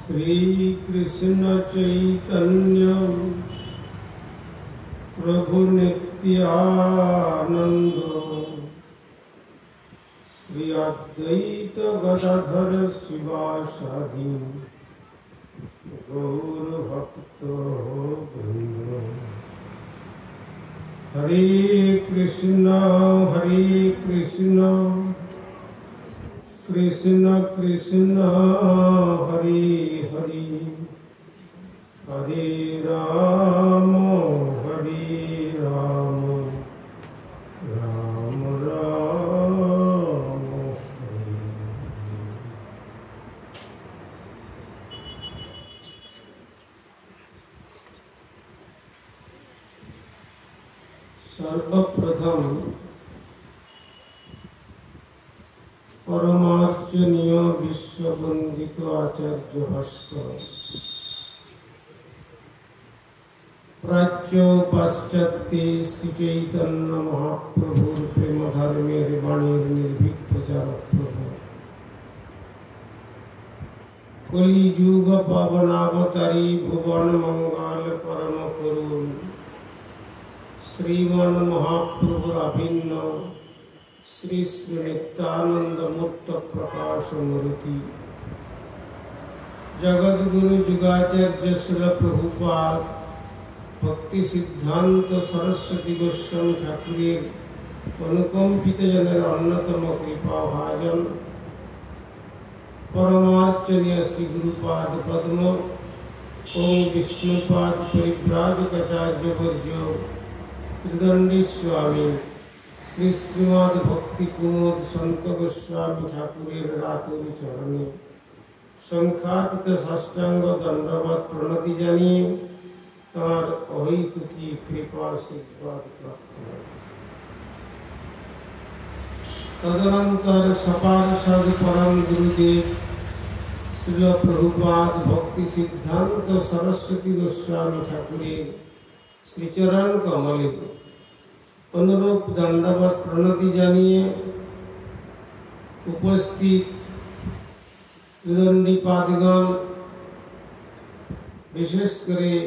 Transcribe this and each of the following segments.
श्री कृष्ण चैतन्य प्रभु नित्यानंद श्री अद्वैत गदाधर शिवासादि गौर भक्त वृंद। हरे कृष्ण कृष्ण कृष्ण हरे हरे, हरे राम राम राम हरे। सर्वप्रथम परमार्चनीय विश्ववंदित आचार्य भास्कर प्राच्य पाश्चात्य श्री चैतन्य महाप्रभुर प्रेम धर्मेर बाणीर निर्भीक प्रचारक प्रभु कलियुग पावनावतारी भुवन मंगल परम करुण श्रीमन महाप्रभुर अभिन्न श्री श्री नित्यानंद मुक्त प्रकाश मूर्ति जगद्गुरु जुगाचार्य श्रील प्रभुपाद भक्ति सिद्धांत सरस्वती गोस्वामी ठाकुरेर अनुकंपित जनेर अन्यतम कृपा भाजन परमार्चनीय श्री गुरुपाद पद्म ओम विष्णुपाद परिव्राजकाचार्य वर्य त्रिदंडी स्वामी श्री श्रीमद भक्ति कुमुद संत गोस्वामी ठाकुरेर रातुरी चरणे संख्यातीत साष्टांग दंडवत प्रणति जानिए तार अहैतुकी कृपा आशीर्वाद प्रार्थना। तदनंतर सपार्षद परम गुरुदेव श्रील प्रभुपाद भक्ति सिद्धांत सरस्वती गोस्वामी ठाकुरेर श्रीचरण कमले अनुरूप दंडवत प्रणति जानिए उपस्थित त्रिदंडी पादगण विशेष करे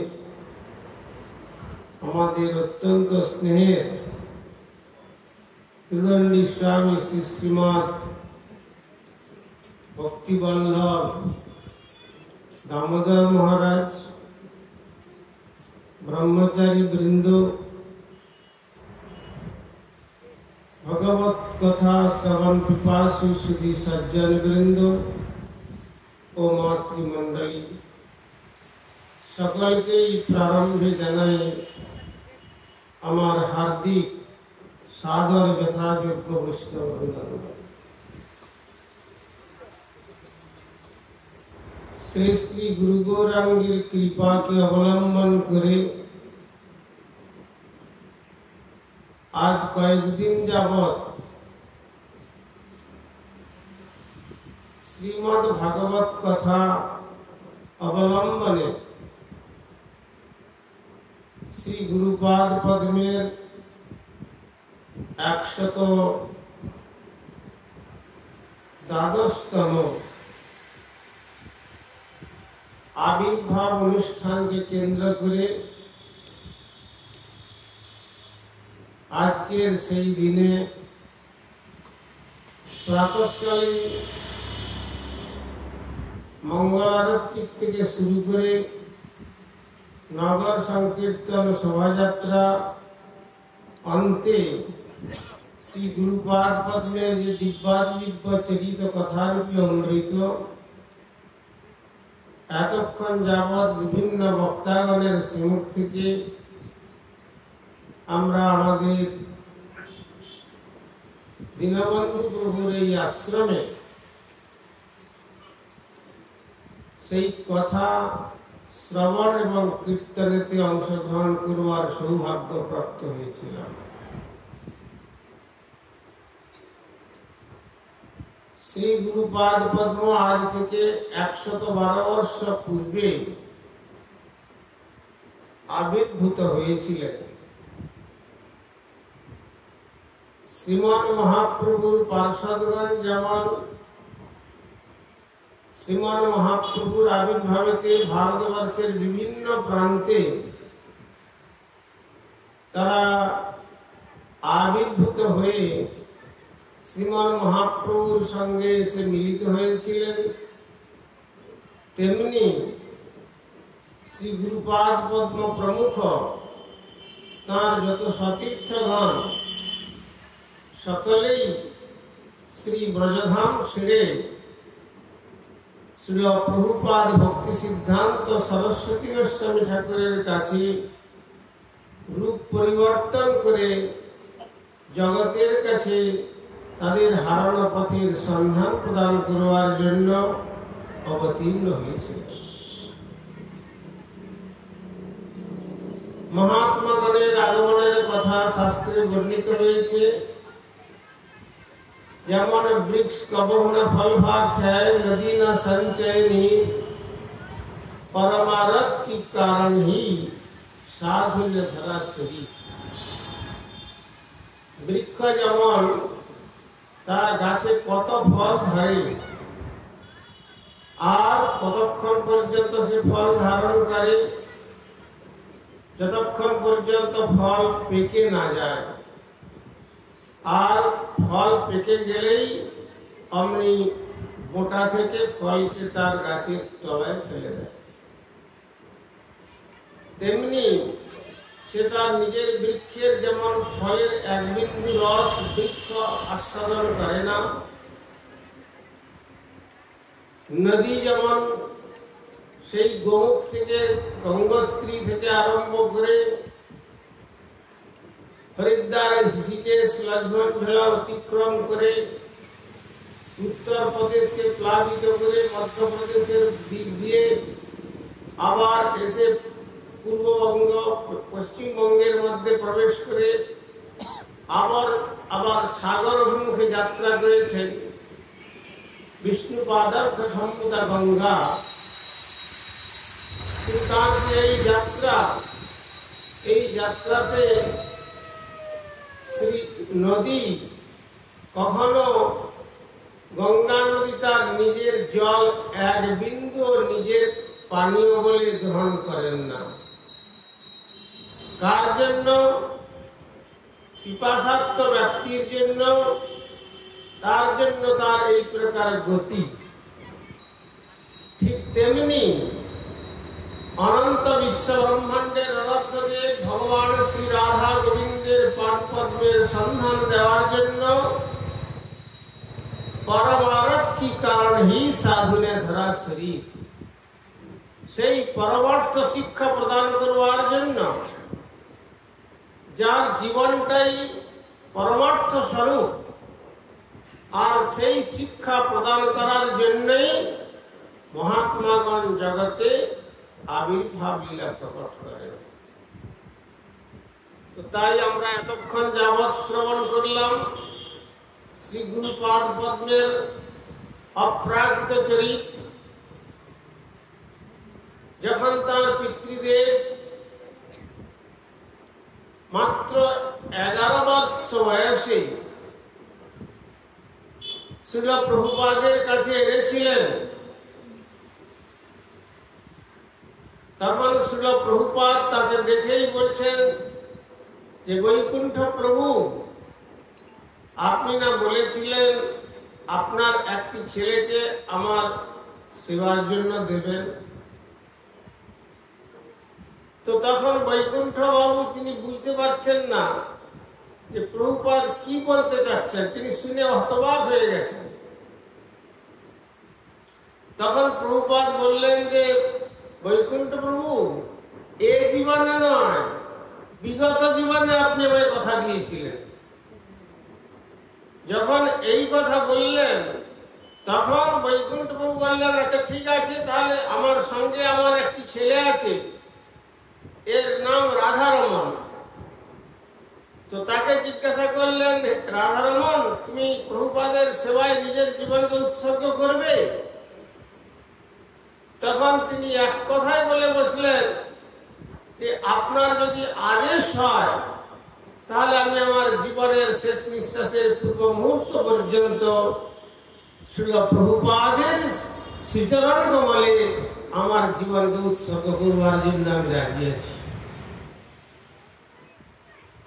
हमारे अत्यंत स्नेहेर त्रिदंडी स्वामी श्री श्रीमद भक्ति वल्लभ दामोदर महाराज ब्रह्मचारी वृंद भगवत कथा श्रवण पिपासु सुधी सज्जन वृंद ओ मातृमंडली सकल के प्रारंभे जानाई आमार हार्दिक सादर यथायोग्य वैष्णव अभिनंदन। श्री श्री गुरु गौरांगीर कृपा के अवलंबन करे आज कয়েক दिन যাবত श्रीमद् भागवत कथा अवलंबने श्री गुरुपाद पद्मेर 112तम आविर्भाव अनुष्ठान के केंद्र करे आजकेर सेई दिने प्रातःकालीन मंगल आरती থেকে শুরু করে नगर संकीर्तन शोभायात्रा अंते श्री गुरुपाद पद्मे जे दिव्यादिव्य चरित कथारूपी अमृत एतक्षण যাবত বিভিন্ন বক্তাগণের শ্রীমুখ থেকে আমরা আমাদের দীনবন্ধু প্রভুর এই আশ্রমে সেই কথা শ্রবণ এবং কীর্তনেতে অংশগ্রহণ করবার সৌভাগ্য প্রাপ্ত হয়েছিলাম। শ্রী গুরুপাদ পদ্ম আজ থেকে 112 বর্ষ পূর্বে আবির্ভূত হয়েছিলেন। শ্রীমন মহাপ্রভুর পার্ষদগণ যেমন শ্রীমান মহাপ্রভুর আবির্ভাবেতে ভারতবর্ষের বিভিন্ন প্রান্তে তারা আবির্ভূত হয়ে শ্রীমান মহাপ্রভুর সঙ্গে এসে মিলিত হয়েছিলেন, তেমনি শ্রী গুরুপাদ পদ্ম প্রমুখ তাঁর যত সতীর্থগণ সকলেই শ্রী ব্রজধাম ছেড়ে শ্রীল প্রভুপাদ ভক্তি সিদ্ধান্ত সরস্বতী গোস্বামী ঠাকুরের কাছে রূপ পরিবর্তন করে জগতের কাছে তাদের হারানো পথের সন্ধান প্রদান করবার জন্য অবতীর্ণ হয়েছিল। মহাত্মাগণের আগমনের কথা শাস্ত্রে বর্ণিত হয়েছে। যেমন বৃক্ষ কবহ ন ফল ভা খায়, নদী ন সঞ্চয় নি, परमारथ की कारण ही साधुल्य धरा शरीर। বৃক্ষ যেমন তার গাছে কত ফল ধরে আর কতক্ষণ পর্যন্ত সে ফল ধারণ করে, যতক্ষণ পর্যন্ত ফল পেকে না যায়, আর ফল পেকে গেলেই অমনি বোটা থেকে ফলকে তার গাছের তলায় ফেলে দেয়। তেমনি সে তার নিজের বৃক্ষের যেমন ফলের এক বিন্দু রস বৃক্ষ আস্বাদন করে না, নদী যেমন সেই গোমুখ থেকে গঙ্গোত্রী থেকে আরম্ভ করে হরিদ্বার ঋষিকেশ লক্ষ্মণ ঝোলা অতিক্রম করে উত্তর প্রদেশকে প্লাবিত করে মধ্যপ্রদেশের দিক দিয়ে আবার এসে পূর্ববঙ্গ পশ্চিমবঙ্গের মধ্যে প্রবেশ করে আবার সাগর অভিমুখে যাত্রা করেছেন বিষ্ণু পাদার্থ সম্পদা গঙ্গা। তার এই যাত্রাতে শ্রী নদী কখনো গঙ্গা নদী তার নিজের জল এক বিন্দু নিজের পানীয় বলে গ্রহণ করেন না। কার জন্য? পিপাসার্ত ব্যক্তির জন্য, তার জন্য তার এই প্রকার গতি। ঠিক তেমনি অনন্ত বিশ্ব ব্রহ্মাণ্ডের রথে ভগবান শ্রী রাধা গোবিন্দের পাদ পদ্মের সন্ধান দেওয়ার জন্য परमारथ की कारण ही साधु ने धरा शरीर। সেই পরমার্থ শিক্ষা প্রদান করবার জন্য, যার জীবনটাই পরমার্থ স্বরূপ, আর সেই শিক্ষা প্রদান করার জন্যই মহাত্মাগণ জগতে আবির্ভাব লীলা প্রকট করেন। তো তাই আমরা এতক্ষণ যাবৎ শ্রবণ করলাম শ্রী গুরুপাদ পদ্মের অপ্রাকৃত চরিত। যখন তার পিতৃদেব মাত্র 11 বৎস বয়সে শ্রীল প্রভুপাদের কাছে এনেছিলেন, তখন শ্রীল প্রভুপাদ তাকে দেখেই বলছেন যে বৈকুণ্ঠ প্রভু, আপনি না বলেছিলেন আপনার একটি ছেলেকে আমার সেবার জন্য দেবেন? তো তখন বৈকুণ্ঠ বাবু তিনি বুঝতে পারছেন না যে প্রভুপাদ কি বলতে চাচ্ছেন, তিনি শুনে হতবাক হয়ে গেছেন। তখন প্রভুপাদ বললেন যে বৈকুণ্ঠ প্রভু, এ জীবনে নয়, বিগত জীবনে আপনি আমায় কথা দিয়েছিলেন। যখন এই কথা বললেন তখন বৈকুণ্ঠ প্রভু বললেন, আচ্ছা ঠিক আছে, তাহলে আমার সঙ্গে আমার একটি ছেলে আছে, এর নাম রাধারমন। তো তাকে জিজ্ঞাসা করলেন, রাধারমন, তুমি প্রভুপাদের সেবায় নিজের জীবনকে উৎসর্গ করবে? তখন তিনি এক কথাই বলে বসলেন যে আপনার যদি আদেশ হয় তাহলে আমি আমার জীবনের শেষ নিঃশ্বাসের পূর্ব মুহূর্ত পর্যন্ত শ্রীল প্রভুপাদের শ্রীচরণ কমলে আমার জীবনকে উৎসর্গ করবার জন্য আমি রাজি আছি।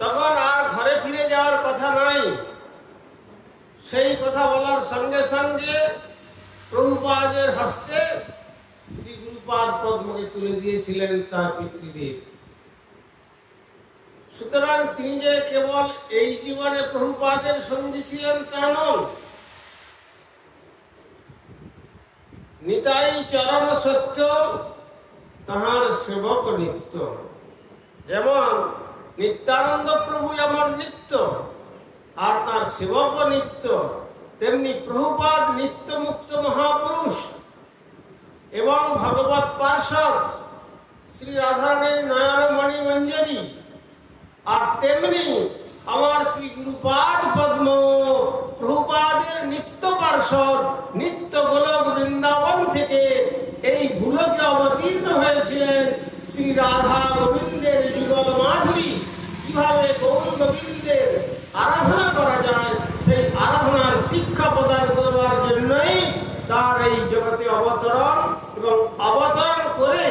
তখন আর ঘরে ফিরে যাওয়ার কথা নাই। সেই কথা বলার সঙ্গে সঙ্গে প্রভুপাদের হস্তে শ্রী গুরুপাদ পদ্মকে তুলে দিয়েছিলেন তার পিতৃদেব। সুতরাং তিনি যে কেবল এই জীবনে প্রভুপাদের সঙ্গী ছিলেন তা নন, নিতাই চরণ সত্য তাহার সেবক নিত্য। যেমন নিত্যানন্দ প্রভু যেমন নিত্য আর তার সেবক নিত্য, তেমনি প্রভুপাদ নিত্য মুক্ত মহাপুরুষ এবং ভগবৎ পার্ষদ শ্রী রাধারানীর নয়নমণি মঞ্জরি। আর তেমনি আমার শ্রী গুরুপাদ পদ্ম প্রভুপাদের নিত্য পার্ষদ, নিত্য গোলক বৃন্দাবন থেকে এই ভূলোকে অবতীর্ণ হয়েছিলেন শ্রী রাধা গোবিন্দের যুগল মাধুরী। কিভাবে গৌর গোবিন্দের আরাধনা করা যায় সেই আরাধনার শিক্ষা প্রদান করবার জন্যই তার এই জগতে অবতরণ, এবং অবতরণ করে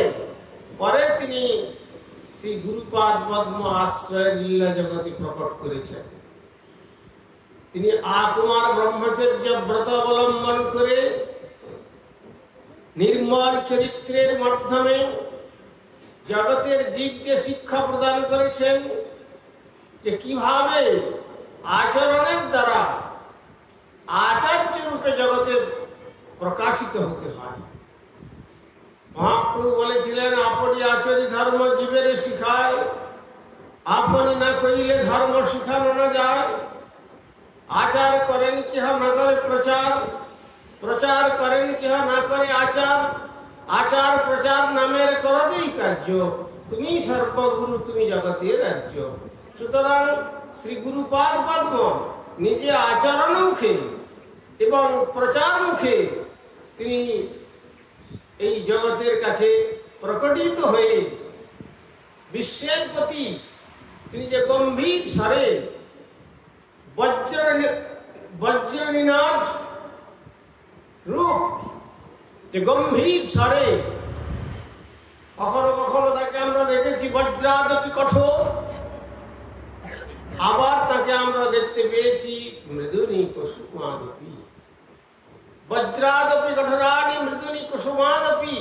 পরে তিনি শ্রী গুরুপাদ পদ্ম আশ্রয় লীলা জগতে প্রকট করেছেন। তিনি আকুমার ব্রহ্মচর্য ব্রত অবলম্বন করে নির্মল চরিত্রের মাধ্যমে জগতের জীবকে শিক্ষা প্রদান করেছেন যে কিভাবে আচরণের দ্বারা আচার্য রূপে জগতে প্রকাশিত হতে হয়। মহাপ্রভু বলেছিলেন, আপনি আচরি ধর্ম জীবের শিখায়, আপনি না কইলে ধর্ম শিখানো না যায়। আচার করেন কেহ না করে প্রচার, প্রচার করেন কেহ না করে আচার, আচার প্রচার নামের করদেই কার্য, তুমি সর্বগুরু তুমি জগতের রাজ্য। সুতরাং শ্রী গুরুপাদ পদ্ম নিজে আচরণ মুখে এবং প্রচার মুখে তিনি এই জগতের কাছে প্রকটিত হয়ে বিশ্বের প্রতি তিনি যে গম্ভীর স্বরে বজ্রনিনাদ রূপ, যে গম্ভীর স্বরে, কখনো কখনো তাকে আমরা দেখেছি বজ্রাদপি কঠোর, আবার তাকে আমরা দেখতে পেয়েছি মৃদুনি কুসুমাদপি। বজ্রাদপি কঠোরানি মৃদুনি কুসুমাদপি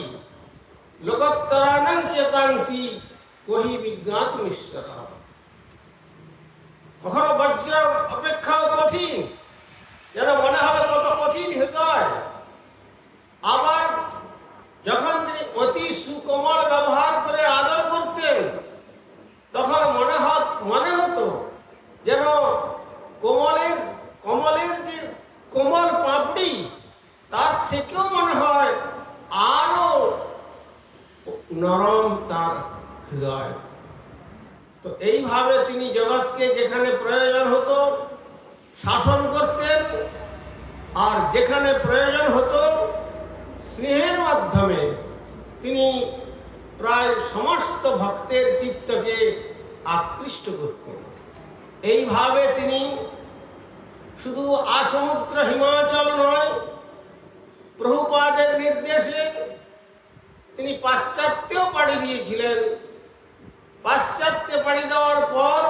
লোকোত্তরাণং চেতাংসি কহি বিজ্ঞাত মিশ্র। কখনো বজ্র অপেক্ষাও কঠিন, যেন মনে হবে কত কঠিন হৃদয়। আবার যখন তিনি অতি সুকোমল ব্যবহার করে আদর করতেন, তখন মনে হতো যেন কমলের যে কোমল পাপড়ি, তার থেকেও মনে হয় আরো নরম তার হৃদয়। তো এইভাবে তিনি জগৎকে যেখানে প্রয়োজন হতো শাসন করতেন, আর যেখানে প্রয়োজন হতো স্নেহের মাধ্যমে তিনি প্রায় সমস্ত ভক্তের চিত্তকে আকৃষ্ট করতেন। এইভাবে তিনি শুধু আসমুদ্র হিমাচল নয়, প্রভুপাদের নির্দেশে তিনি পাশ্চাত্যেও পাড়ি দিয়েছিলেন। পাশ্চাত্যে পাড়ি দেওয়ার পর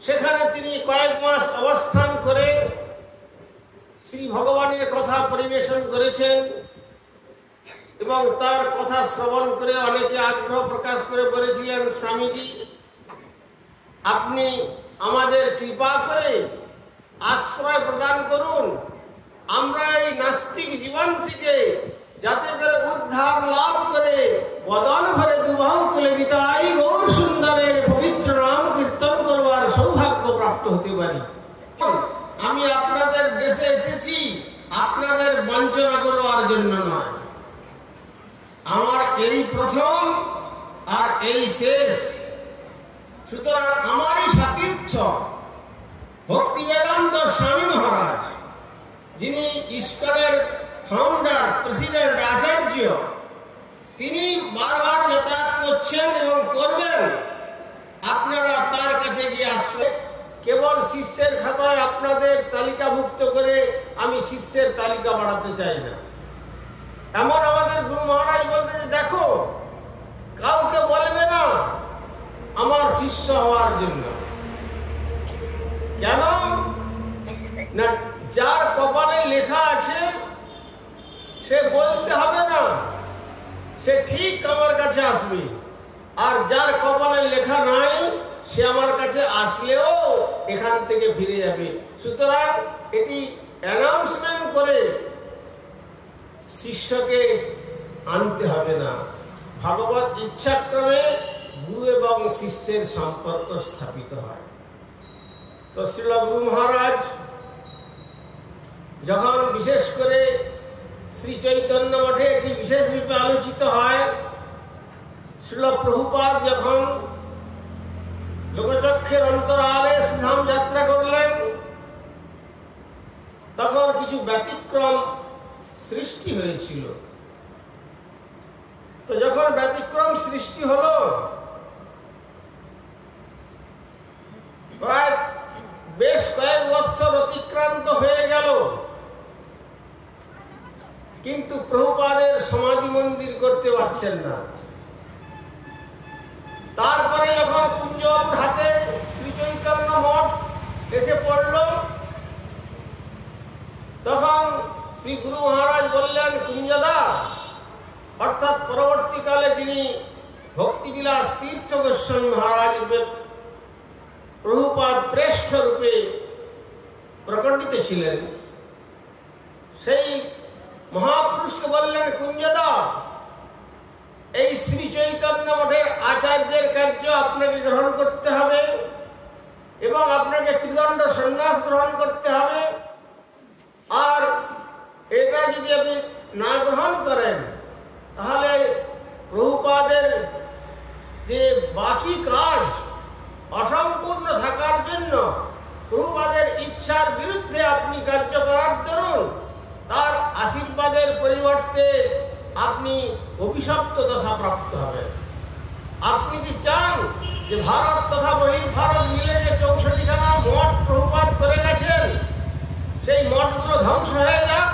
সেখানে তিনি কয়েক মাস অবস্থান করে শ্রী ভগবানের কথা পরিবেশন করেছেন, এবং তার কথা শ্রবণ করে অনেকে আগ্রহ প্রকাশ করে বলেছিলেন, স্বামীজি আপনি আমাদের কৃপা করে আশ্রয় প্রদান করুন, আমরা এই নাস্তিক জীবন থেকে যাতে করে উদ্ধার লাভ করে বদন ভরে দুবাহু তুলে নিতাই গৌর সুন্দরের পবিত্র নাম কীর্তন করবার সৌভাগ্য প্রাপ্ত হতে পারি। আমি আপনাদের দেশে এসেছি আপনাদের বঞ্চনা করবার জন্য নয়। আমার এই প্রথম আর এই শেষ। সুতরাং আমারই সতীর্থ ভক্তি বেদান্ত স্বামী মহারাজ, যিনি ইস্কনের ফাউন্ডার, প্রেসিডেন্ট, আচার্য, তিনি বারবার যাতায়াত করছেন এবং করবেন। আপনারা তার কাছে গিয়ে আসলে কেবল শিষ্যের খাতায় আপনাদের তালিকাভুক্ত করে আমি শিষ্যের তালিকা বাড়াতে চাই না। এমন আমাদের গুরু মহারাজ বলতে যে দেখো, কাউকে বলবে না আমার শিষ্য হওয়ার জন্য। কেন না, যার কপালে লেখা আছে সে বলতে হবে না, সে ঠিক আমার কাছে আসবে। আর যার কপালে লেখা নাই সে আমার কাছে আসলেও এখান থেকে ফিরে যাবে। সুতরাং এটি অ্যানাউন্সমেন্ট করে শিষ্যকে আনতে হবে না। ভগবত ইচ্ছাক্রমে গুরু এবং শিষ্যের সম্পর্ক স্থাপিত হয়। তো শ্রীল গুরু মহারাজ যখন বিশেষ করে শ্রী চৈতন্য মঠে এটি বিশেষ রূপে আলোচিত হয়, শ্রীল প্রভুপাদ যখন লোকচক্ষের অন্তরালে ধাম যাত্রা করলেন, তখন কিছু ব্যতিক্রম সৃষ্টি হয়েছিল। তো যখন ব্যতিক্রম সৃষ্টি হলো, প্রায় বেশ কয়েক বৎসর অতিক্রান্ত হয়ে গেল, কিন্তু প্রভুপাদের সমাধি মন্দির করতে পারছেন না। তারপরে যখন কুঞ্জবাবুর হাতে শ্রী চৈতন্য মঠ এসে পড়ল, তখন শ্রী গুরু মহারাজ বললেন, কুঞ্জদা, অর্থাৎ পরবর্তীকালে তিনি ভক্তিবিলাস তীর্থ গোস্বামী মহারাজ রূপে প্রভুপাদ শ্রেষ্ঠ রূপে প্রকটিত ছিলেন, সেই মহাপুরুষকে বললেন, কুঞ্জদা, এই শ্রী চৈতন্য মঠের আচার্যের কার্য আপনাকে গ্রহণ করতে হবে এবং আপনাকে ত্রিদণ্ড সন্ন্যাস গ্রহণ করতে হবে। আর এটা যদি আপনি না গ্রহণ করেন, তাহলে প্রভুপাদের যে বাকি কাজ অসম্পূর্ণ থাকার জন্য প্রভুপাদের ইচ্ছার বিরুদ্ধে আপনি কার্য করার দরুন তার আশীর্বাদের পরিবর্তে আপনি অভিশপ্ত দশা প্রাপ্ত হবেন। আপনি কি চান যে ভারত তথা বহির্ভারত মিলে যে 64খানা মঠ প্রভুপাদ করে গেছেন, সেই মঠগুলো ধ্বংস হয়ে যাক?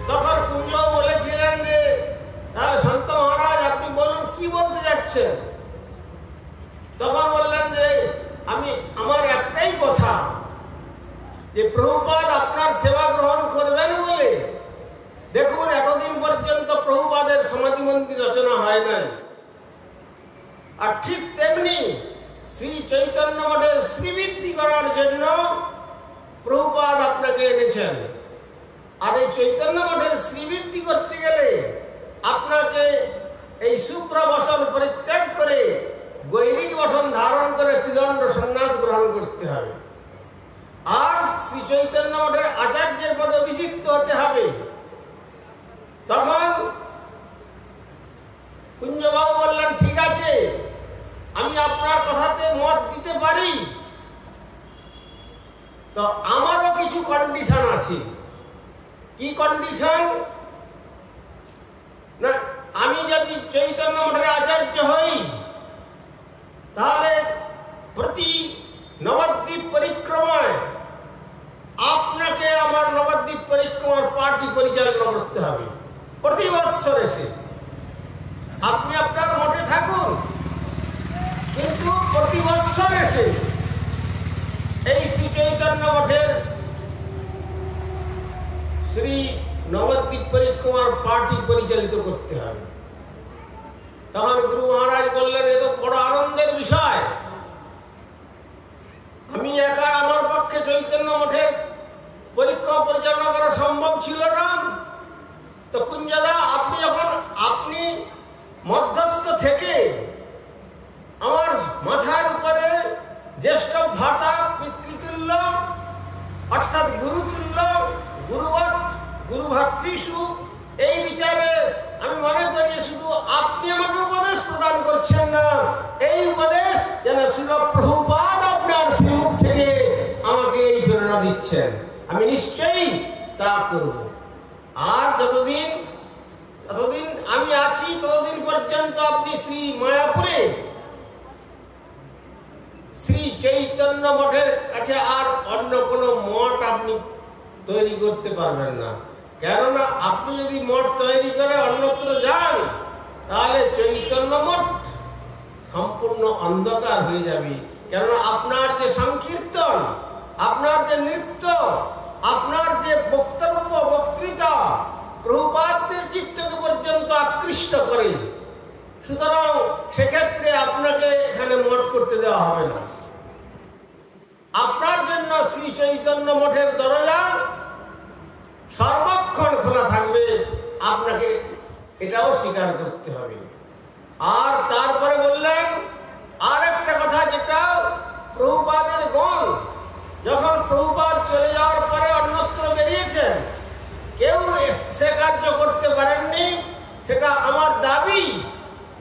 তখন কুঞ্জও বলেছিলেন যে, তাহলে সন্ত মহারাজ আপনি বলুন কি বলতে যাচ্ছেন? তখন বললেন যে, আমার একটাই কথা, যে প্রভুপাদ আপনার সেবা গ্রহণ করবেন বলে দেখুন এতদিন পর্যন্ত প্রভুপাদের সমাধি মন্দির রচনা হয় নাই। আর ঠিক তেমনি শ্রী চৈতন্য মঠের শ্রীবৃদ্ধি করার জন্য প্রভুপাদ আপনাকে এনেছেন। আর এই চৈতন্য মঠের শ্রীবৃদ্ধি করতে গেলে আপনাকে এই শুভ্র বসন পরিত্যাগ করে গৈরিক বসন ধারণ করে ত্রিদণ্ড সন্ন্যাস গ্রহণ করতে হবে। আর শ্রী চৈতন্য মঠের আচার্যের পদে অভিষিক্ত হতে হবে। তখন কুঞ্জবাবু বললেন, ঠিক আছে, আমি আপনার কথাতে মত দিতে পারি, তো আমারও কিছু কন্ডিশন আছে। কি কন্ডিশন? না, আমি যদি চৈতন্য মঠের আচার্য হই, তাহলে প্রতি নবদ্বীপ পরিক্রমায় আপনাকে আমার নবদ্বীপ পরিক্রমার পার্টি পরিচালনা করতে হবে। প্রতি বৎসর এসে আপনি আপনার মঠে থাকুন, কিন্তু প্রতি বৎসর এসে এই শ্রী চৈতন্য মঠের শ্রী নবদ্বীপ পরিক্রমার পার্টি পরিচালিত করতে হবে। তখন গুরু মহারাজ বললেন, এ তো বড় আনন্দের বিষয়, আমি একা আমার পক্ষে চৈতন্য মঠের পরিক্রমা পরিচালনা করা সম্ভব ছিল না। তো কুঞ্জদা, আপনি মধ্যস্থ থেকে আমার মাথার উপরে জ্যেষ্ঠ ভ্রাতা পিতৃতুল্য অর্থাৎ গুরুতুল্য, গুরুবৎ গুরুভাতৃষু, এই বিচারে আমি মনে করি শুধু আপনি আমাকে উপদেশ প্রদান করছেন না, এই উপদেশ যেন শ্রীল প্রভুপাদ আপনার শ্রীমুখ থেকে আমাকে এই প্রেরণা দিচ্ছেন, আমি নিশ্চয়ই তা করব। আর যতদিন আমি আছি ততদিন পর্যন্ত আপনি শ্রী মায়াপুরে শ্রী চৈতন্য মঠের কাছে আর অন্য কোনো মঠ আপনি তৈরি করতে পারবেন না। কেননা আপনি যদি মঠ তৈরি করে অন্যত্র যান তাহলে চৈতন্য মঠ সম্পূর্ণ অন্ধকার হয়ে যাবে। কেননা আপনার যে সংকীর্তন, আপনার যে নৃত্য, আপনার যে বক্তব্য বক্তৃতা প্রভুপাদের চিত্তকে পর্যন্ত আকৃষ্ট করে। সুতরাং সেক্ষেত্রে আপনাকে এখানে মঠ করতে দেওয়া হবে না। আপনার জন্য শ্রী চৈতন্য মঠের দরজা সর্বক্ষণ খোলা থাকবে, আপনাকে এটাও স্বীকার করতে হবে। আর তারপরে বললেন আর একটা কথা, যেটা প্রভুপাদের গণ যখন প্রভুপাদ চলে যাওয়ার পরে অন্যত্র বেরিয়েছেন, কেউ সে কার্য করতে পারেননি। সেটা আমার দাবি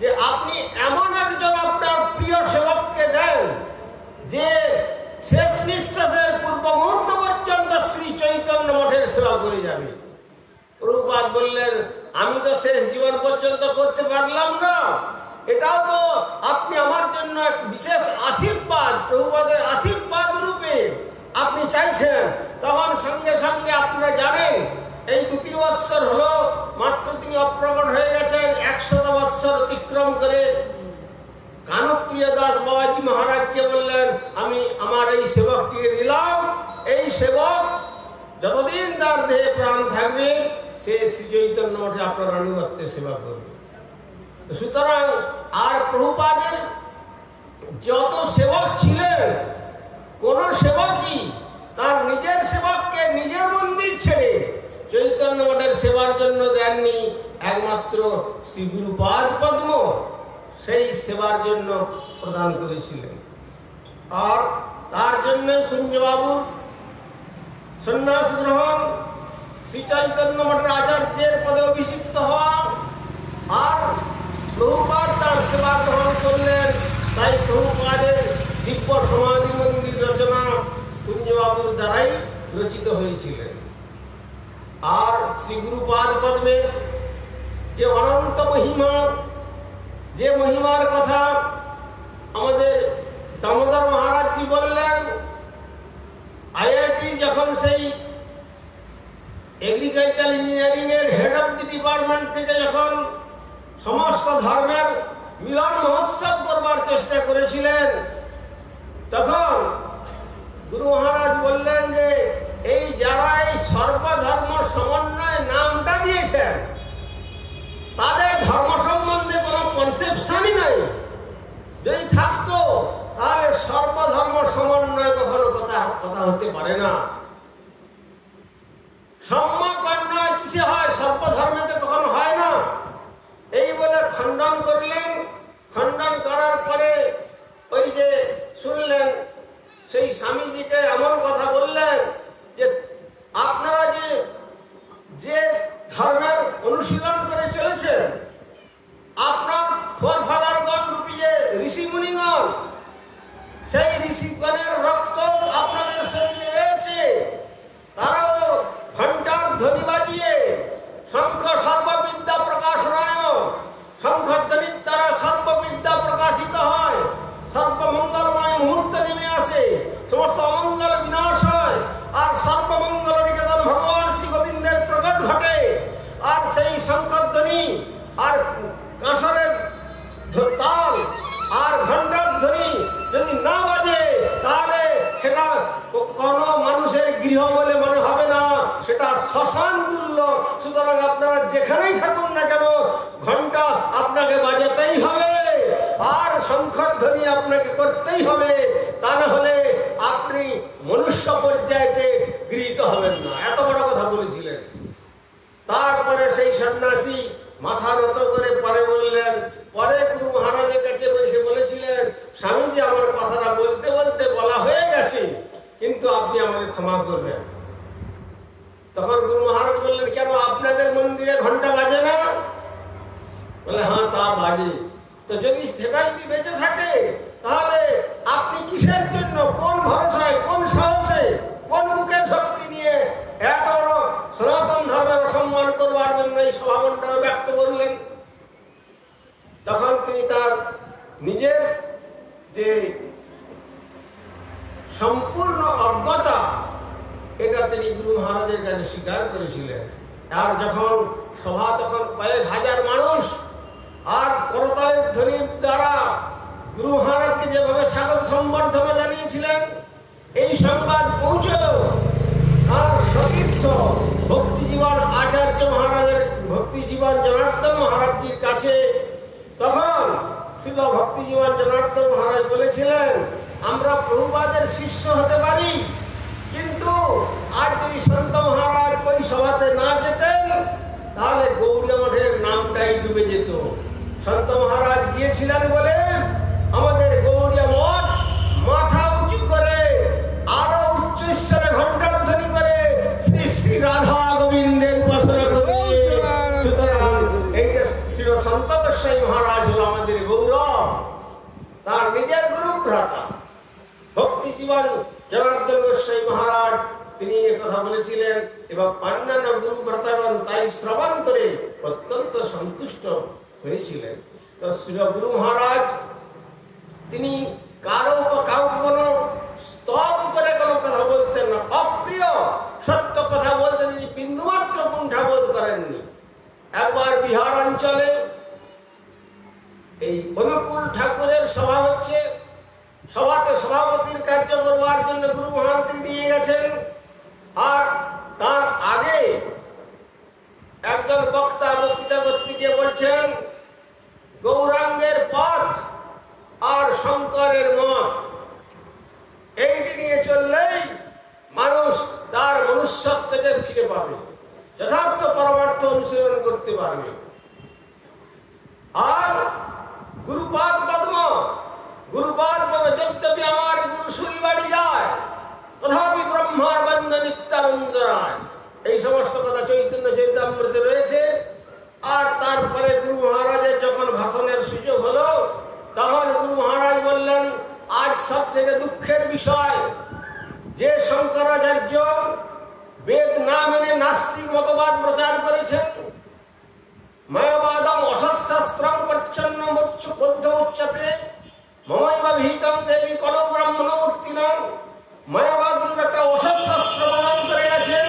যে আপনি এমন একজন আপনার প্রিয় সেবককে দেন যে শেষ নিঃশ্বাসের পূর্ব মুহূর্ত পর্যন্ত শ্রী চৈতন্য মঠের সেবা করে যাবে। প্রভুপাদ বললেন আমি তো শেষ জীবন পর্যন্ত করতে পারলাম না, এটাও তো আপনি আমার জন্য এক বিশেষ আশীর্বাদ, প্রভুপাদের আশীর্বাদ রূপে আপনি চাইছেন। তখন সঙ্গে সঙ্গে আপনারা জানেন এই 2-3 বৎসর হলো মাত্র তিনি অপ্রকট হয়ে গেছেন। 100 বৎসর অতিক্রম করে কানপ্রিয় দাস বাবাজি মহারাজকে বললেন আমি আমার এই সেবকটিকে দিলাম, এই সেবক যতদিন তার দেহে প্রাণ থাকবে সে শ্রী চৈতন্য মঠে আপনার আনুগত্যের সেবা করবে। তো সুতরাং আর প্রভুপাদের যত সেবক ছিলেন, কোন সেবকই তার নিজের সেবককে নিজের মন্দির ছেড়ে চৈতন্য মঠের সেবার জন্য দেননি। একমাত্র শ্রী গুরুপাদ পদ্ম সেই সেবার জন্য প্রদান করেছিলেন। আর তার জন্যই কুঞ্জবাবুর সন্ন্যাস গ্রহণ, শ্রী চৈতন্য মঠের আচার্যের পদে অভিষিক্ত হওয়া, আর প্রভুপাদ তার সেবা গ্রহণ করলেন। তাই প্রভুপাদের দিব্য সমাধি মন্দির রচনা কুঞ্জবাবুর দ্বারাই রচিত হয়েছিলেন। আর শ্রী গুরুপাদ পদ্মের যে অনন্ত মহিমা, যে মহিমার কথা আমাদের দামোদর মহারাজজি বললেন, আইআইটি যখন সেই এগ্রিকালচার ইঞ্জিনিয়ারিং এর হেড অফ দি ডিপার্টমেন্ট থেকে যখন সমস্ত ধর্মের মিলন মহোৎসব করবার চেষ্টা করেছিলেন, তখন গুরু মহারাজ বললেন যে এই যারা এই সর্বধর্ম সমন্বয় নামটা দিয়েছেন তাদের ধর্ম সম্বন্ধে কোনো কনসেপশনই নাই। যদি থাকতো তাহলে সর্বধর্ম সমন্বয় কখনো কথা হতে পারে না। সম্যক অন্যায় কিসে হয়, সর্বধর্মেতে কখনো হয় না। এই বলে খণ্ডন করলেন। খণ্ডন করার পরে ওই যে শুনলেন সেই স্বামীজিকে এমন কথা বললেন যে আপনারা যে ধর্মের অনুশীলন করে চলেছেন, আপনার ফোরফাদারগণ রূপী যে ঋষিমুনিগণ, সেই ঋষিগণের রক্ত আপনাদের শরীরে রয়েছে। তারাও ঘণ্টার ধ্বনি বাজিয়ে শঙ্খ সর্ববিদ্যা প্রকাশনায়, শঙ্খধ্বনির দ্বারা সর্ববিদ্যা প্রকাশিত হয়, সর্বমঙ্গলময় মুহূর্ত নেমে আসে, সমস্ত অমঙ্গল বিনাশ হয়, আর সর্বমঙ্গল নিকেতন ভগবান শ্রী গোবিন্দের প্রকট ঘটে। আর সেই শঙ্খধ্বনি আর কাঁসরের তাল আর ঘণ্টার ধ্বনি যদি না বাজে তাহলে সেটা কোনো মানুষের গৃহ বলে মনে হবে না, সেটা শ্মশান তুল্য। সুতরাং আপনারা যেখানেই থাকুন না কেন ঘণ্টা আপনাকে বাজাতেই হবে আর শঙ্খধ্বনি আপনাকে করতেই হবে, তা না হলে আপনি মনুষ্য পর্যায়েতে গৃহীত হবেন না। এত বড় কথা বলেছিলেন। তারপরে সেই সন্ন্যাসী মাথা নত করে পরে বললেন, পরে গুরু মহারাজের কাছে বসে বলেছিলেন স্বামীজি আমার কথাটা বলতে বলতে বলা হয়ে গেছে, কিন্তু আপনি আমাকে ক্ষমা করবেন। তখন গুরু মহারাজ বললেন কেন আপনাদের মন্দিরে ঘন্টা বাজে না? বলে হ্যাঁ তা বাজে। তো যদি সেটা যদি বেঁচে থাকে তাহলে আপনি কিসের জন্য, কোন ভরসায়, কোন সাহসে, কোন বুকের শক্তি নিয়ে এত বড় সনাতন ধর্মের অসম্মান করবার জন্য এই সভামণ্ডপে ব্যক্ত করলেন? তখন তিনি তার নিজের যে সম্পূর্ণ অজ্ঞতা এটা তিনি গুরু মহারাজের কাছে স্বীকার করেছিলেন। আর যখন সভা তখন কয়েক হাজার মানুষ, আর করতালের ধ্বনির দ্বারা গুরু মহারাজকে যেভাবে স্বাগত সম্বর্ধনা জানিয়েছিলেন, এই সংবাদ পৌঁছল আর সতীর্থ ভক্তিজীবন আচার্য মহারাজের, ভক্তিজীবন জনার্দন মহারাজজির কাছে। তখন শিল ভক্তিজীবন জনার্দন মহারাজ বলেছিলেন, আমরা প্রভুপাদের শিষ্য হতে পারি, কিন্তু আজ যদি সন্ত মহারাজ ওই সভাতে না যেতেন তাহলে গৌড়িয়া মঠের নামটাই ডুবে যেত। সন্ত মহারাজ গিয়েছিলেন বলে আমাদের গৌড়িয়া মঠ মাথা উঁচু করে আরো উচ্চ ঈশ্বরে ঘণ্টাধ্বনি করে শ্রী শ্রী রাধা গোবিন্দের উপাসনা করে। সুতরাং এইটা ছিল সন্ত গোস্বামী মহারাজ হল আমাদের গৌরব। তার নিজের গুরু ভ্রাতা ভক্তি জীবন জনার্দন গোস্বামী মহারাজ তিনি কথা বলেছিলেন এবং অন্যান্য গুরু ভ্রাতাগণ তাই শ্রবণ করে অত্যন্ত সন্তুষ্ট হয়েছিলেন। তো শ্রী গুরু মহারাজ তিনি কাউকে কোনো স্তব করে কোনো কথা বলতেন না, অপ্রিয় সত্য কথা বলতে তিনি বিন্দুমাত্র কুণ্ঠাবোধ করেননি। একবার বিহার অঞ্চলে এই অনুকূল ঠাকুরের সভা হচ্ছে, সভাতে সভাপতির কার্য করবার জন্য গুরু মহারাজ নিয়ে গেছেন। আর তার আগে একজন বক্তা বক্তৃতা করতে গিয়ে বলছেন, গৌরাঙ্গের পথ আর শঙ্করের মত এইটি নিয়ে চললেই মানুষ তার মনুষ্যত্বকে ফিরে পাবে, যথার্থ পরমার্থ অনুশীলন করতে পারবে। আর গুরুপাদ পদ্ম যদ্যপি আমার গুরু সুরি বাড়ি যায় তথাপি ব্রহ্মার বন্ধ নিত্যানন্দ রায়, এই সমস্ত কথা চৈতন্য চরিতামৃতে রয়েছে। আর তারপরে গুরু মহারাজের যখন ভাষণের সুযোগ হলো তখন গুরু মহারাজ বললেন, আজ সব থেকে দুঃখের বিষয় যে শঙ্করাচার্য বেদ না মেনে নাস্তিক মতবাদ প্রচার করেছেন, মায়াবাদম অসৎশাস্ত্রং প্রচ্ছন্ন বৌদ্ধ উচ্চতে মমৈবা ভীতং দেবী কলৌ ব্রাহ্মণ মূর্তিনাম, মায়াবাদ রূপ একটা অসৎ শাস্ত্র প্রমাণ করে গেছেন।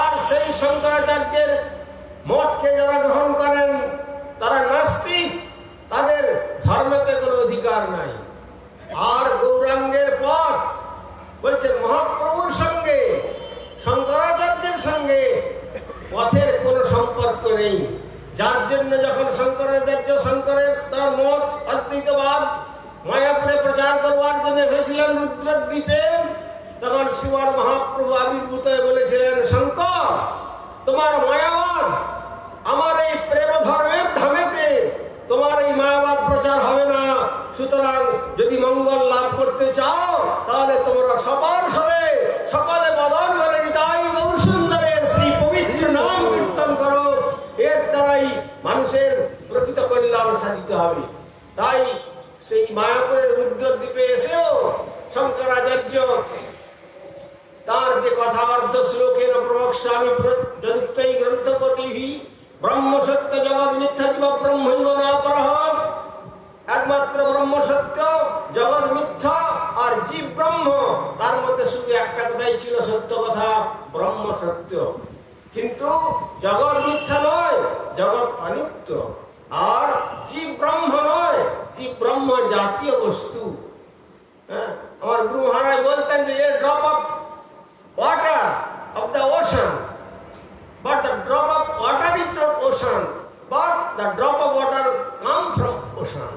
আর সেই শঙ্করাচার্যের মতকে যারা গ্রহণ করেন তারা নাস্তিক, তাদের ধর্মেতে কোনো অধিকার নাই। আর গৌরাঙ্গের পথ বলছেন মহাপ্রভুর সঙ্গে শঙ্করাচার্যের সঙ্গে পথের কোনো সম্পর্ক নেই, যার জন্য যখন শঙ্করাচার্য শঙ্করের তার মত অদ্বৈতবাদ মায়াপুরে প্রচার করবার জন্য হয়েছিলেন রুদ্রদ্বীপে, তখন শ্রীমান মহাপ্রভু আবির্ভূত হয়ে বলেছিলেন, শঙ্কর তোমার মায়াবাদ আমার এই প্রেম ধর্মের ধামেতে তোমার এই মায়াবাদ প্রচার হবে না। সুতরাং যদি মঙ্গল লাভ করতে চাও তাহলে তোমরা সবার সবে সকলে বদন করে নিতাই গৌর সুন্দরের শ্রী পবিত্র নাম কীর্তন করো, এর দ্বারাই মানুষের প্রকৃত কল্যাণ সাধিত হবে। তাই সেই মায়াপুরের রুদ্রদ্বীপে এসেও শঙ্করাচার্য তার যে কথা অর্ধ শ্লোকের প্রবক্ষ্যামি যদিক্তৈ গ্রন্থ কোটিভি ব্রহ্ম সত্য জগৎ মিথ্যা জীব ব্রহ্মৈব নাপরঃ, একমাত্র ব্রহ্ম সত্য, জগৎ মিথ্যা আর জীব ব্রহ্ম, তার মধ্যে শুধু একটা কথাই ছিল সত্য কথা, ব্রহ্ম সত্য। কিন্তু জগৎ মিথ্যা নয়, জগৎ অনিত্য। আর জীব ব্রহ্ম নয়, জীব ব্রহ্ম জাতীয় বস্তু। আমার গুরু মহারাজ বলতেন যে এ drop of water of the ocean, but the drop of water is not ocean, but the drop of water come from ocean.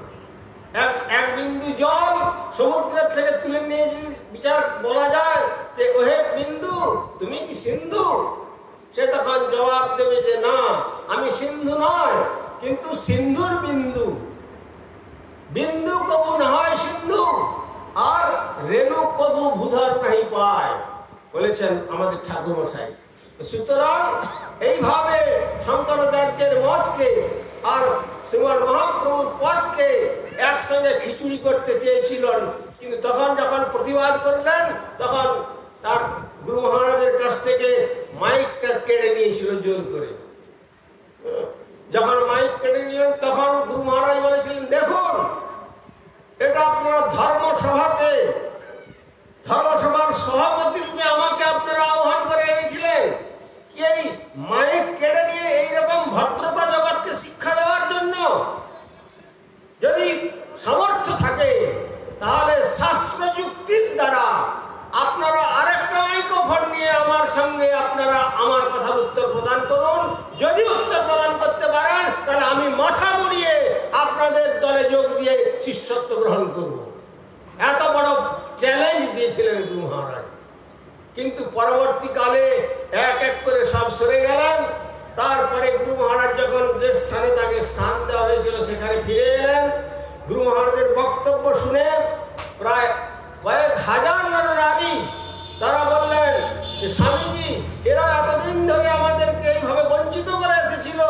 এক বিন্দু জল সমুদ্রের থেকে তুলে নিয়ে যদি বিচার বলা যায় যে ওহে বিন্দু তুমি কি সিন্ধু, সে তখন জবাব দেবে যে না আমি সিন্ধু নয়, কিন্তু সিন্ধুর বিন্দু, বিন্দু কবু না হয় সিন্ধু আর রেণু কবু ভূধর নাহি পায়, বলেছেন আমাদের ঠাকুর মশাই। সুতরাং এইভাবে শঙ্করাচার্যের মতকে আর শ্রীমান মহাপ্রভুর পথকে একসঙ্গে খিচুড়ি করতে চেয়েছিলেন, কিন্তু তখন যখন প্রতিবাদ করলেন তখন তার গুরু মহারাজের কাছ থেকে মাইকটা কেড়ে নিয়েছিল জোর করে। যখন মাইক কেড়ে নিলেন তখন গুরু মহারাজ বলেছিলেন, দেখুন এটা আপনারা ধর্মসভাতে ধর্মসভার সভাপতি রূপে আমাকে আপনারা আহ্বান করে এনেছিলেন, কি এই মাইক শিষ্যত্ব গ্রহণ করব। এত বড় চ্যালেঞ্জ দিয়েছিলেন গুরু মহারাজ। কিন্তু পরবর্তীকালে এক এক করে সব সরে গেলেন। তারপরে গুরু মহারাজ যখন যে স্থানে তাকে স্থান দেওয়া হয়েছিল সেখানে ফিরে এলেন। গুরু মহারাজের বক্তব্য শুনে প্রায় কয়েক হাজার নরনারী তারা বললেন যে স্বামীজি, এরা এতদিন ধরে আমাদেরকে এইভাবে বঞ্চিত করে এসেছিল,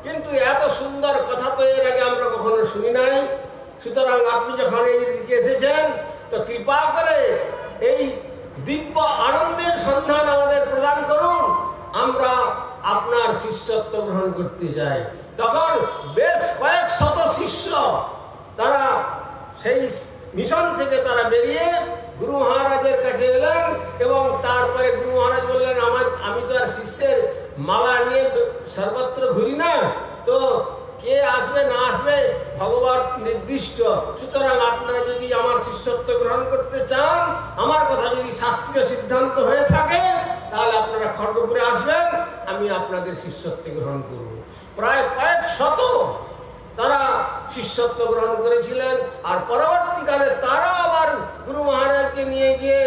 কিন্তু এত সুন্দর কথা তো এর আগে আমরা কখনো শুনি নাই। সুতরাং আপনি যখন এই দিকে এসেছেন তো কৃপা করে এই দিব্য আনন্দের সন্ধান আমাদের প্রদান করুন, আমরা আপনার শিষ্যত্ব গ্রহণ করতে চাই। তখন বেশ কয়েক শত শিষ্য তারা সেই মিশন থেকে তারা বেরিয়ে গুরু মহারাজের কাছে এলেন এবং তারপরে গুরু মহারাজ বললেন, আমি তো আর শিষ্যের মালা নিয়ে সর্বত্র ঘুরি না, তো কে আসবে না আসবে ভগবান নির্দিষ্ট। সুতরাং আপনারা যদি আমার শিষ্যত্ব গ্রহণ করতে চান, আমার কথা যদি শাস্ত্রীয় সিদ্ধান্ত হয়ে থাকে, তাহলে আপনারা খড়গপুরে আসবেন, আমি আপনাদের শিষ্যত্ব গ্রহণ করব। প্রায় কয়েক শত তারা শিষ্যত্ব গ্রহণ করেছিলেন। আর পরবর্তীকালে তারা আবার গুরু মহারাজকে নিয়ে গিয়ে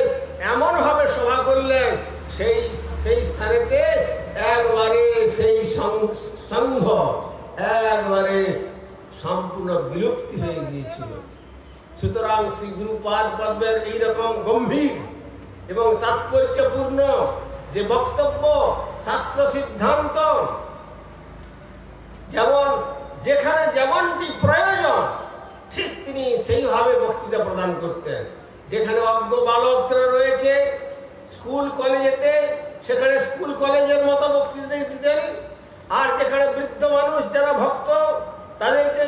এমনভাবে সভা করলেন, সেই স্থানেতে একবারে সেই সংঘ একবারে সম্পূর্ণ বিলুপ্তি হয়ে গিয়েছিল। সুতরাং শ্রী গুরুপাদ পদ্মের এইরকম গম্ভীর এবং তাৎপর্যপূর্ণ যে বক্তব্য, শাস্ত্র সিদ্ধান্ত, যেমন যেখানে যেমনটি প্রয়োজন ঠিক তিনি সেইভাবে বক্তৃতা প্রদান করতেন। যেখানে অজ্ঞ বালকরা রয়েছে স্কুল কলেজেতে, সেখানে স্কুল কলেজের মতো বক্তৃতা দিতেন। আর যেখানে বৃদ্ধ মানুষ যারা ভক্ত, তাদেরকে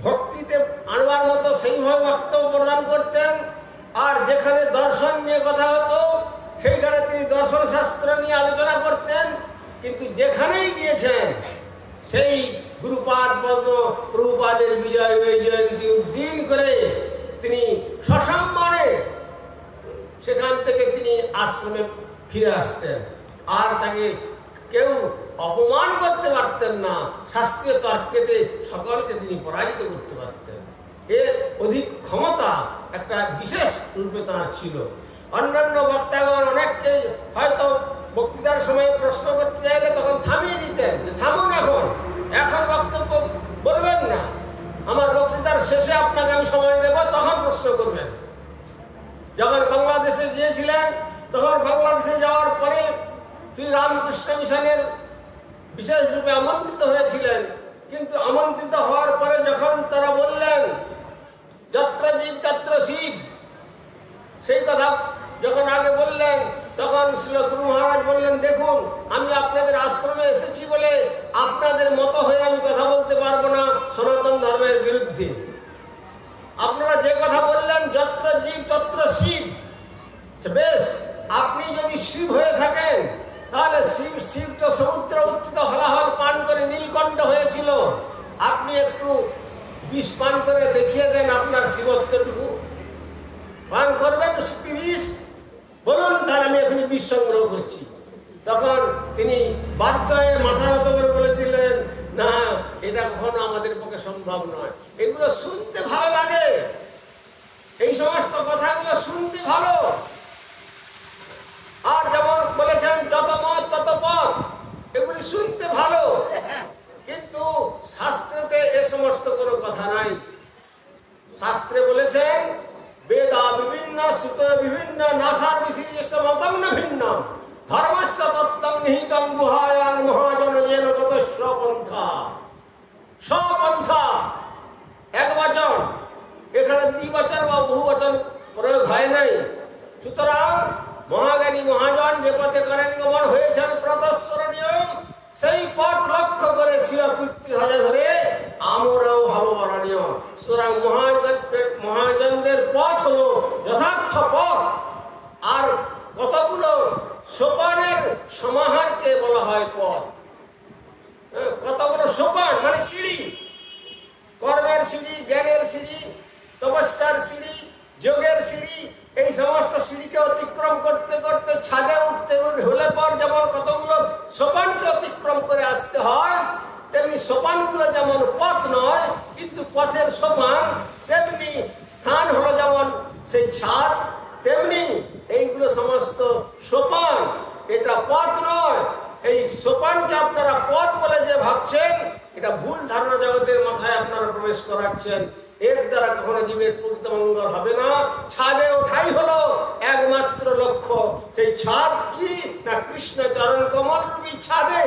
ভক্তিতে আনবার মতো সেইভাবে বক্তব্য প্রদান করতেন। আর যেখানে দর্শন নিয়ে কথা হতো সেইখানে তিনি দর্শন শাস্ত্র নিয়ে আলোচনা করতেন। কিন্তু যেখানেই গিয়েছেন সেই গুরুপাদ পদ্ম প্রভুপাদের বিজয় জয়ন্তী উদ্দিন করে তিনি সসম্মানে সেখান থেকে তিনি আশ্রমে ফিরে আসতেন। আর তাকে কেউ অপমান করতে পারতেন না। শাস্ত্রীয় তর্কেতে সকলকে তিনি পরাজিত করতে পারতেন। এর অধিক ক্ষমতা একটা বিশেষ রূপে তাঁর ছিল। অন্যান্য বক্তাগণ অনেককে হয়তো বক্তৃতার সময় প্রশ্ন করতে চাইলে তখন থামিয়ে দিতেন, যে থামুন, এখন বক্তব্য বলবেন না, আমার বক্তৃতার শেষে আপনাকে আমি সময় দেব, তখন প্রশ্ন করবেন। যখন বাংলাদেশে গিয়েছিলেন তখন বাংলাদেশে যাওয়ার পরে শ্রী রামকৃষ্ণ মিশনের বিশেষ রূপে আমন্ত্রিত হয়েছিলেন। কিন্তু আমন্ত্রিত হওয়ার পরে যখন তারা বললেন যত্র জীব তত্র শিব, সেই কথা যখন আগে বললেন, তখন শ্রী গুরু মহারাজ বললেন, দেখুন, আমি আপনাদের আশ্রমে এসেছি বলে আপনাদের মতো হয়ে আমি কথা বলতে পারবো না সনাতন ধর্মের বিরুদ্ধে। আপনারা যে কথা বললেন যত্র জীব তত্র শিব, বেশ, আপনি যদি শিব হয়ে থাকেন তাহলে শিব তো সমুদ্র উত্থিত হলাহল পান করে নীলকণ্ঠ হয়েছিল, আপনি একটু বিষ পান করে দেখিয়ে দেন আপনার শিবত্বটুকু। পান করবেন বিষ? বলুন, তাহলে আমি এখানে বিষ সংগ্রহ করছি। তখন তিনি বাধ্য হয়ে মাথা নত করে বলেছিলেন, না, এটা কখনো আমাদের পক্ষে সম্ভব নয়। এগুলো শুনতে ভালো লাগে, এই সমস্ত কথাগুলো শুনতে ভালো। আর যেমন বলেছেন যত মত তত পথ, এগুলি শুনতে ভালো, কিন্তু শাস্ত্রেতে এ সমস্ত কোনো কথা নাই। শাস্ত্রে বলেছেন বেদা বিভিন্ন শ্রুত বিভিন্ন নাসার বিশেষ মতং ন ভিন্ন ধর্মস্য তত্ত্বং নিহিতং গুহায়াং মহাজন যেন তত স্বপন্থা। স্বপন্থা এক বচন, এখানে দ্বিবচন বা বহুবচন প্রয়োগ হয় নাই। সুতরাং মহাজ্ঞানী মহাজন যে পথে করেন গমন হয়েছেন প্রতঃস্মরণীয়, সেই পথ লক্ষ্য করে শিরকীর্তি ধ্বজা ধরে আমরাও ভাববরণীয়। সুতরাং মহাজনদের পথ হলো যথার্থ পথ। আর কতগুলো সোপানের সমাহারকে বলা হয় পথ। কতগুলো সোপান মানে সিঁড়ি, কর্মের সিঁড়ি, জ্ঞানের সিঁড়ি, তপস্যার সিঁড়ি, যোগের সিঁড়ি, এই সমস্ত সিঁড়িকে অতিক্রম করতে করতে ছাদে উঠতে হলে পর যেমন কতগুলো সোপানকে অতিক্রম করে আসতে হয়, তেমনি সোপানগুলো যেমন পথ নয়, কিন্তু পথের সোপান তেমনি স্থান হলো যেমন সেই ছাদ, তেমনি এইগুলো সমস্ত সোপান। এটা পথ নয়। এই সোপানকে আপনারা পথ বলে যে ভাবছেন, এটা ভুল ধারণা জগতের মাথায় আপনারা প্রবেশ করাচ্ছেন। এর দ্বারা কখনো জীবের প্রকৃত মঙ্গল হবে না। ছাদে ওঠাই হলো একমাত্র লক্ষ্য। সেই ছাদ কি না, কৃষ্ণ চরণ কমল রূপী ছাদে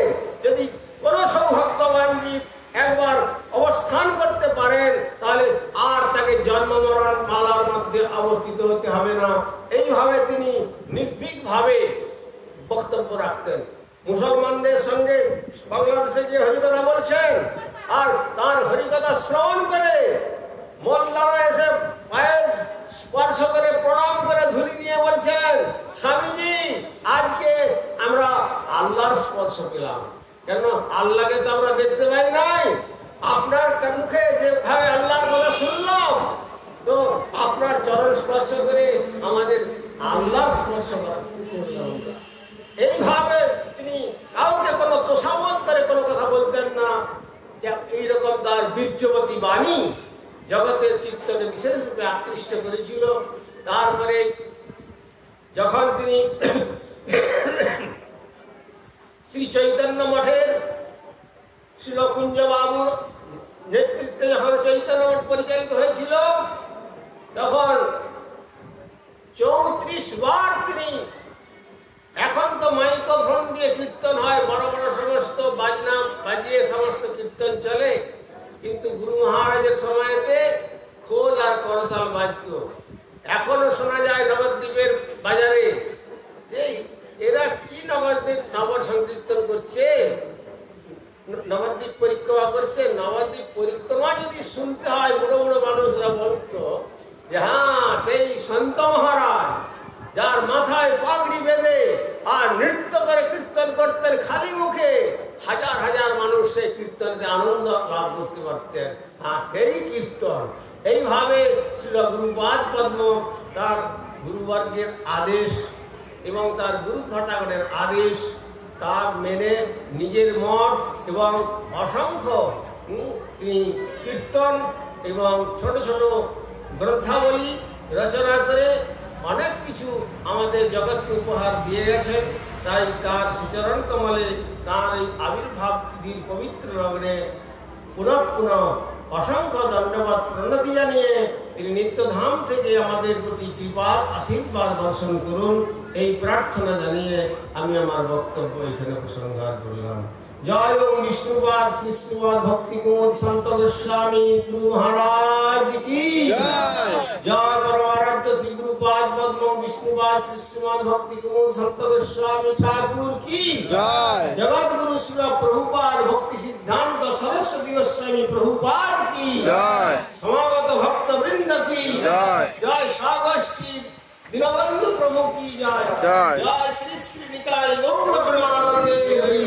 যদি কোনো সৌভাগ্যবান জীব একবার অবস্থান করতে পারেন, তাহলে আর তাকে জন্ম মরণ মালার মধ্যে আবর্তিত হতে হবে না। এইভাবে তিনি নির্ভীকভাবে বক্তব্য রাখতেন। মুসলমানদের সঙ্গে বাংলাদেশে গিয়ে হরিকথা বলছেন, আর তার হরিকথা শ্রবণ করে মোল্লারা এসে পায়ের স্পর্শ করে প্রণাম করে ধুলি নিয়ে বলছেন, স্বামীজি আজকে আমরা আল্লাহর স্পর্শ পেলাম। কেন? আল্লাহকে তো আমরা দেখতে পাই নাই। আপনার মুখে যেভাবে আল্লাহর কথা শুনলাম, তো আপনার চরণ স্পর্শ করে আমাদের আল্লাহর স্পর্শ করা করলাম। এইভাবে তিনি কাউকে কোনো তোষামত করে কোনো কথা বলতেন না। এইরকম তার বীর্যবতী বাণী জগতের চিত্তকে বিশেষ রূপে আকৃষ্ট করেছিল। তারপরে যখন তিনি শ্রী চৈতন্য মঠের শিলকুঞ্জ বাবুর নেতৃত্বে যখন চৈতন্য মঠ পরিচালিত হয়েছিল, তখন 34 বার তিনি, এখন তো মাইক্রোফোন দিয়ে কীর্তন হয়, বড় বড় সমস্ত বাজনা বাজিয়ে সমস্ত কীর্তন চলে, কিন্তু গুরু মহারাজের সময়তে খোল আর করতাল বাজত। এখনো শোনা যায় নবদ্বীপের বাজারে যে এরা কি নবদ্বীপ নগর সংকীর্তন করছে, নবদ্বীপ পরিক্রমা করছে। নবদ্বীপ পরিক্রমা যদি শুনতে হয়, বুড়ো বুড়ো মানুষরা বলতো যে হ্যাঁ, সেই সন্ত মহারাজ যার মাথায় পাগড়ি বেঁধে আর নৃত্য করে কীর্তন করতেন খালি মুখে, হাজার হাজার মানুষ সেই কীর্তনতে আনন্দ লাভ করতে পারতেন। হ্যাঁ, সেই কীর্তন। এইভাবে শ্রী গুরুপাদ পদ্ম তার গুরুবর্গের আদেশ এবং তার গুরু ভ্রাতাগণের আদেশ তা মেনে নিজের মঠ এবং অসংখ্য তিনি কীর্তন এবং ছোট ছোট গ্রন্থাবলী রচনা করে অনেক কিছু আমাদের জগৎকে উপহার দিয়ে গেছেন। তাই তার শ্রীচরণ কমলে তার এই আবির্ভাব তিথির পবিত্র লগ্নে পুনঃ পুনঃ অসংখ্য ধন্যবাদ প্রণতি জানিয়ে তিনি নিত্যধাম থেকে আমাদের প্রতি কৃপার আশীর্বাদ বর্ষণ করুন, এই প্রার্থনা জানিয়ে আমি আমার বক্তব্য এখানে উপসংহার করলাম। জয় ওম বিষ্ণুপাদ সৃষ্টিপাদ ভক্তি কুমুদ সন্ত গোস্বামী গুরু মহারাজ কি জয়। পরমারাধ্য শ্রী গুরুপাদ পদ্ম বিষ্ণুপাদ সৃষ্টিপাদ ভক্তি কুমুদ সন্ত গোস্বামী ঠাকুর কি জয়। জগৎ গুরু শিল প্রভুপাদ ভক্তি সিদ্ধান্ত সরস্বতী গোস্বামী প্রভুপাদ কি জয়। সমাগত ভক্ত বৃন্দ কি জয়। জয় সাগোষ্ঠী দীনবন্ধু প্রভু কি জয়। জয় শ্রী শ্রী নিতাই গৌর প্রেমানন্দে হরি হরি।